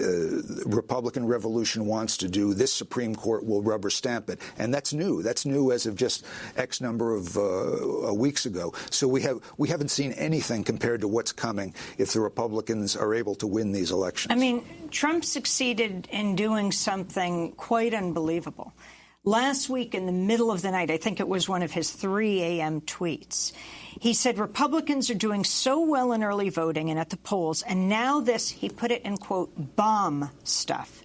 Republican Revolution wants to do, this Supreme Court will rubber stamp it. And that's new. That's new as of just X number of weeks ago. So we haven't seen anything compared to what's coming if the Republicans are able to win these elections. I mean, Trump succeeded in doing something quite unbelievable. Last week, in the middle of the night, I think it was one of his 3 a.m. tweets, he said Republicans are doing so well in early voting and at the polls, and now this, he put it in, quote, bomb stuff.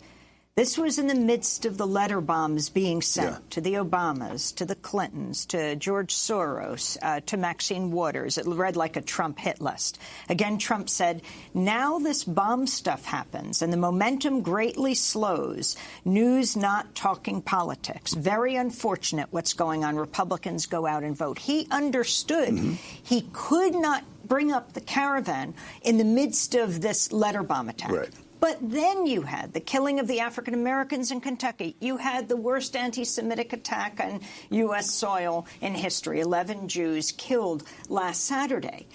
This was in the midst of the letter bombs being sent to the Obamas, to the Clintons, to George Soros, to Maxine Waters. It read like a Trump hit list. Again, Trump said, now this bomb stuff happens and the momentum greatly slows. News not talking politics. Very unfortunate what's going on. Republicans go out and vote. He understood he could not bring up the caravan in the midst of this letter bomb attack. Right. But then you had the killing of the African Americans in Kentucky. You had the worst anti-Semitic attack on U.S. soil in history, 11 Jews killed last Saturday.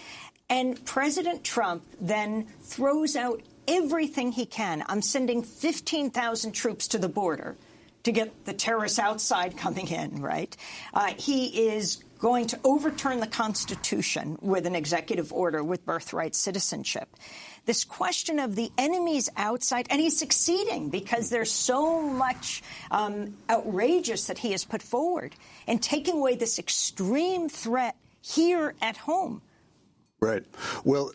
And President Trump then throws out everything he can. I'm sending 15,000 troops to the border to get the terrorists outside coming in, right? He is going to overturn the Constitution with an executive order with birthright citizenship. This question of the enemies outside, and he's succeeding because there's so much outrageous that he has put forward, and taking away this extreme threat here at home. Right. Well,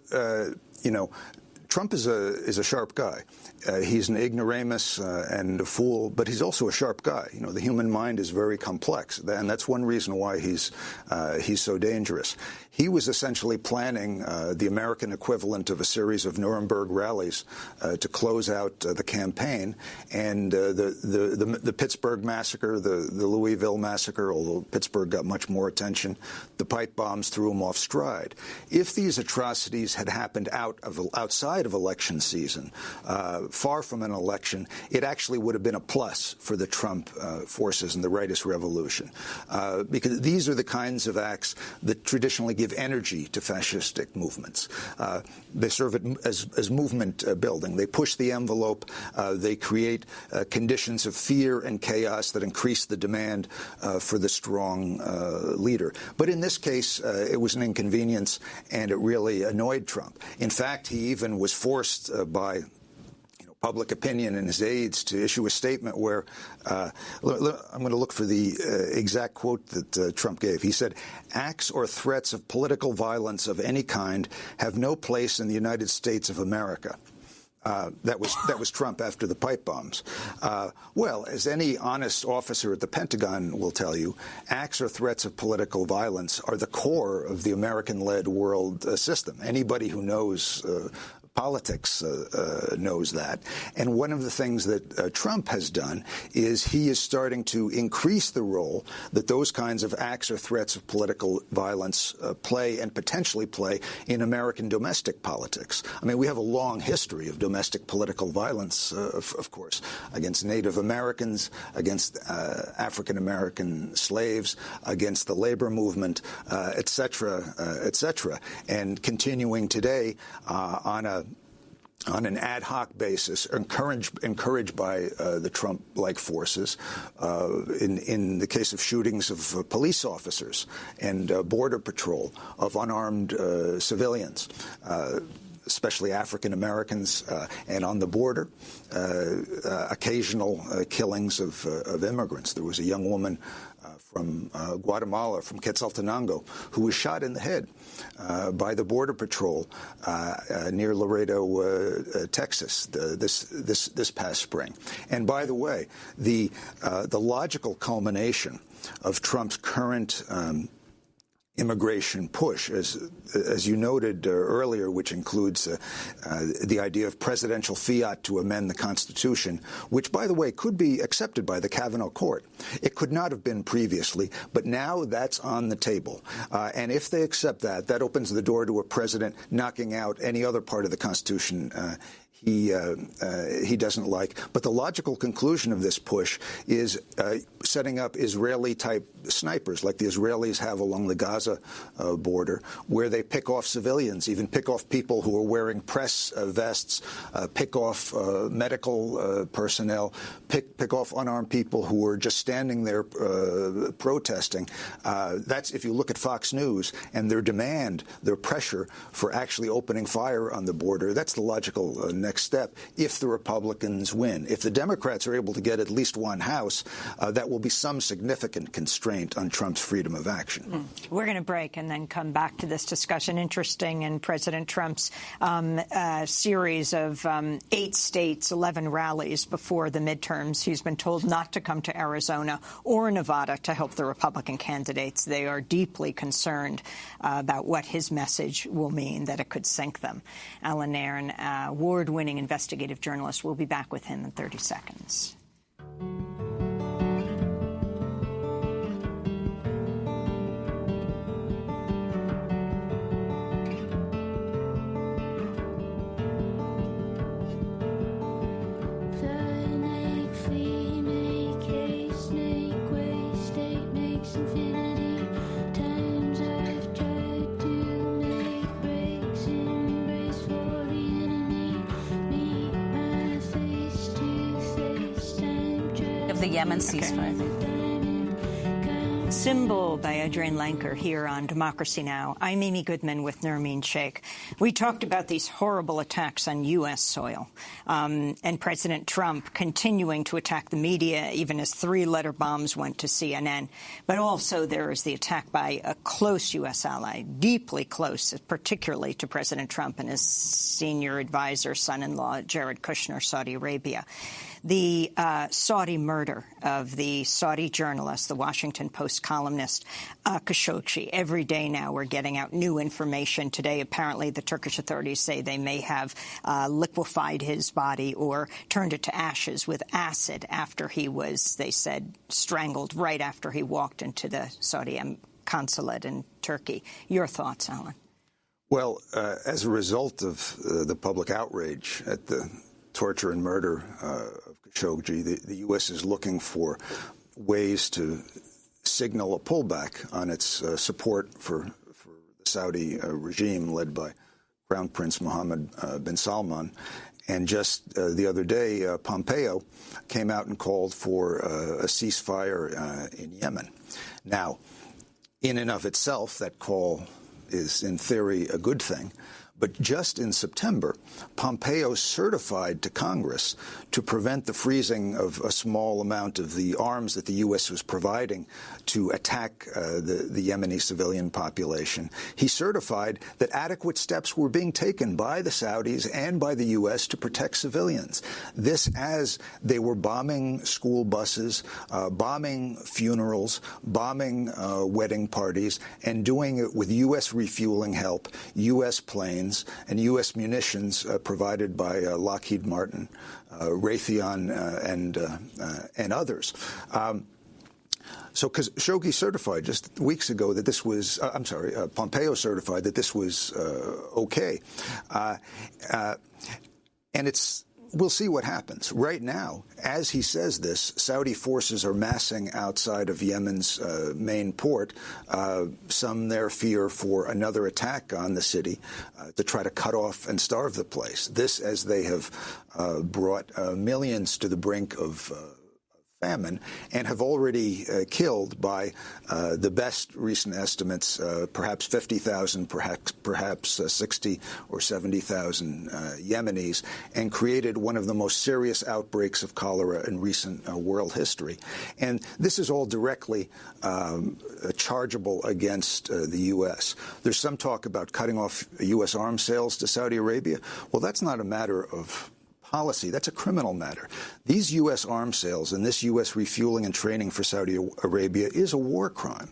Trump is a sharp guy. He's an ignoramus and a fool, but he's also a sharp guy. The human mind is very complex, and that's one reason why he's so dangerous. He was essentially planning the American equivalent of a series of Nuremberg rallies to close out the campaign, and the Pittsburgh massacre, the Louisville massacre, although Pittsburgh got much more attention, the pipe bombs threw him off stride. If these atrocities had happened outside of election season, far from an election, it actually would have been a plus for the Trump forces and the rightist revolution, because these are the kinds of acts that traditionally give energy to fascistic movements. They serve as movement building. They push the envelope. They create conditions of fear and chaos that increase the demand for the strong leader. But in this case, it was an inconvenience, and it really annoyed Trump. In fact, he even was forced by public opinion and his aides to issue a statement where I'm going to look for the exact quote that Trump gave. He said, "Acts or threats of political violence of any kind have no place in the United States of America." That was Trump after the pipe bombs. Well, as any honest officer at the Pentagon will tell you, acts or threats of political violence are the core of the American-led world system. Anybody who knows politics knows that. And one of the things that Trump has done is he is starting to increase the role that those kinds of acts or threats of political violence play and potentially play in American domestic politics. I mean, we have a long history of domestic political violence, of course, against Native Americans, against African American slaves, against the labor movement, et cetera, et cetera, and continuing today on an ad hoc basis, encouraged by the Trump-like forces, in the case of shootings of police officers and border patrol of unarmed civilians, especially African Americans, and on the border, occasional killings of immigrants. There was a young woman from Guatemala, from Quetzaltenango, who was shot in the head by the Border Patrol near Laredo, Texas, this past spring. And by the way, the logical culmination of Trump's current immigration push, as you noted earlier, which includes the idea of presidential fiat to amend the Constitution, which, by the way, could be accepted by the Kavanaugh Court. It could not have been previously, but now that's on the table. And if they accept that, that opens the door to a president knocking out any other part of the Constitution he doesn't like. But the logical conclusion of this push is setting up Israeli-type snipers like the Israelis have along the Gaza border, where they pick off civilians, even pick off people who are wearing press vests, pick off medical personnel, pick off unarmed people who are just standing there protesting. That's, if you look at Fox News and their demand, their pressure for actually opening fire on the border, that's the logical next step if the Republicans win. If the Democrats are able to get at least one House, that will be some significant constraint on Trump's freedom of action. We're going to break and then come back to this discussion. Interesting in President Trump's series of 8 states, 11 rallies before the midterms. He's been told not to come to Arizona or Nevada to help the Republican candidates. They are deeply concerned about what his message will mean, that it could sink them. Alan Nairn, award-winning investigative journalist. We'll be back with him in 30 seconds. The Yemen ceasefire. Symbol by Adrienne Lenker here on Democracy Now! I'm Amy Goodman with Nermeen Sheikh. We talked about these horrible attacks on U.S. soil and President Trump continuing to attack the media, even as 3-letter bombs went to CNN. But also there is the attack by a close U.S. ally, deeply close, particularly to President Trump and his senior advisor, son-in-law, Jared Kushner, Saudi Arabia. The Saudi murder of the Saudi journalist, the Washington Post columnist Khashoggi. Every day now we're getting out new information. Today, apparently, the Turkish authorities say they may have liquefied his body or turned it to ashes with acid after he was, they said, strangled right after he walked into the Saudi consulate in Turkey. Your thoughts, Alan? Well, as a result of the public outrage at the torture and murder of Khashoggi, the U.S. is looking for ways to signal a pullback on its support for the Saudi regime led by Crown Prince Mohammed bin Salman. And just the other day, Pompeo came out and called for a ceasefire in Yemen. Now, in and of itself, that call is, in theory, a good thing. But just in September, Pompeo certified to Congress to prevent the freezing of a small amount of the arms that the U.S. was providing to attack the Yemeni civilian population. He certified that adequate steps were being taken by the Saudis and by the U.S. to protect civilians. This as they were bombing school buses, bombing funerals, bombing wedding parties, and doing it with U.S. refueling help, U.S. planes, and U.S. munitions provided by Lockheed Martin, Raytheon, and others. So Khashoggi certified just weeks ago that this was, Pompeo certified that this was okay. And we'll see what happens. Right now, as he says this, Saudi forces are massing outside of Yemen's main port. Some there fear for another attack on the city to try to cut off and starve the place. This as they have brought millions to the brink of famine and have already killed, by the best recent estimates, perhaps 50,000, perhaps 60 or 70,000 Yemenis, and created one of the most serious outbreaks of cholera in recent world history. And this is all directly chargeable against the U.S. There's some talk about cutting off U.S. arms sales to Saudi Arabia. Well, that's not a matter of policy. That's a criminal matter. These U.S. arms sales and this U.S. refueling and training for Saudi Arabia is a war crime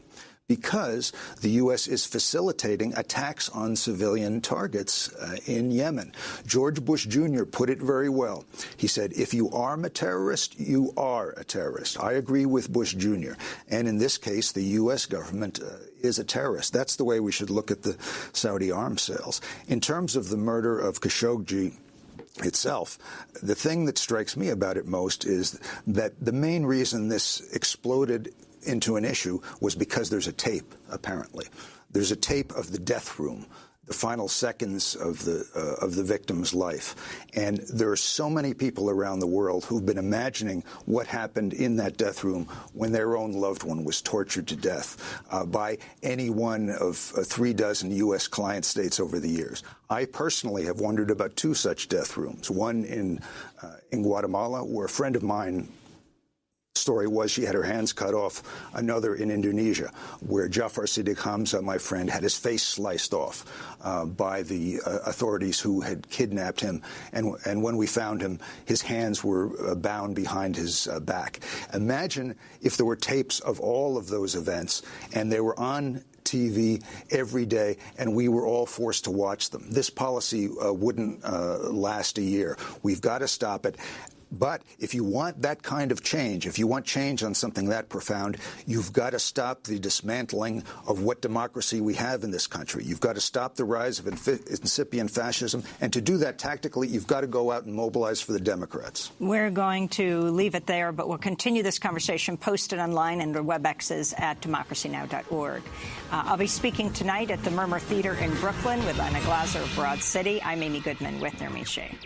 because the U.S. is facilitating attacks on civilian targets in Yemen. George Bush Jr. put it very well. He said, if you arm a terrorist, you are a terrorist. I agree with Bush Jr. And in this case, the U.S. government is a terrorist. That's the way we should look at the Saudi arms sales. In terms of the murder of Khashoggi itself, the thing that strikes me about it most is that the main reason this exploded into an issue was because there's a tape, apparently. There's a tape of the death room, the final seconds of the victim's life. And there are so many people around the world who've been imagining what happened in that death room when their own loved one was tortured to death by any one of 36 U.S. client states over the years. I personally have wondered about 2 such death rooms, one in Guatemala, where a friend of mine story was she had her hands cut off, another in Indonesia, where Jafar Siddiq Hamza, my friend, had his face sliced off by the authorities who had kidnapped him. And when we found him, his hands were bound behind his back. Imagine if there were tapes of all of those events and they were on TV every day, and we were all forced to watch them. This policy wouldn't last a year. We've got to stop it. But if you want that kind of change, if you want change on something that profound, you've got to stop the dismantling of what democracy we have in this country. You've got to stop the rise of incipient fascism. And to do that tactically, you've got to go out and mobilize for the Democrats. We're going to leave it there, but we'll continue this conversation posted online under WebExes at democracynow.org. I'll be speaking tonight at the Murmur Theater in Brooklyn with Anna Glaser of Broad City. I'm Amy Goodman with Nermeen Sheikh.